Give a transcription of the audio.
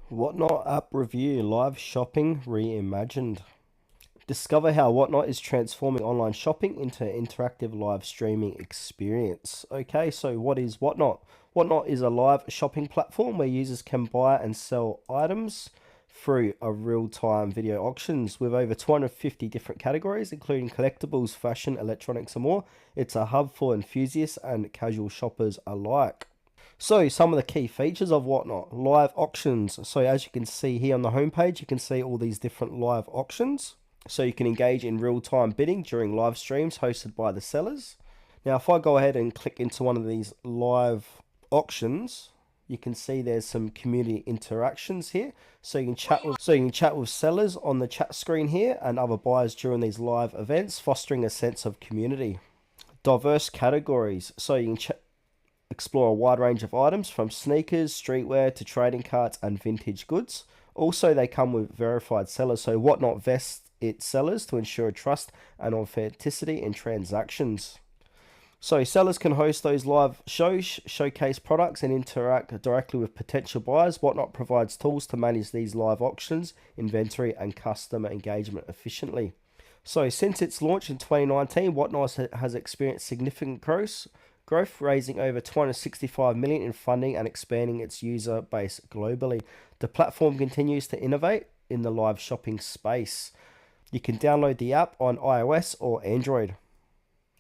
Whatnot app review, live shopping reimagined. Discover how Whatnot is transforming online shopping into an interactive live streaming experience. Okay, so what is Whatnot? Whatnot is a live shopping platform where users can buy and sell items through a real-time video auctions with over 250 different categories, including collectibles, fashion, electronics, and more. It's a hub for enthusiasts and casual shoppers alike. So some of the key features of Whatnot, live auctions. So as you can see here on the homepage, you can see all these different live auctions. So you can engage in real-time bidding during live streams hosted by the sellers. Now, if I go ahead and click into one of these live auctions, you can see there's some community interactions here. So you can chat with sellers on the chat screen here and other buyers during these live events, fostering a sense of community. Diverse categories. So you can explore a wide range of items from sneakers, streetwear to trading cards and vintage goods. Also, they come with verified sellers, so Whatnot vests its sellers to ensure trust and authenticity in transactions. So sellers can host those live shows, showcase products and interact directly with potential buyers. Whatnot provides tools to manage these live auctions, inventory and customer engagement efficiently. So since its launch in 2019, Whatnot has experienced significant growth, raising over 265 million in funding and expanding its user base globally. The platform continues to innovate in the live shopping space. You can download the app on iOS or Android.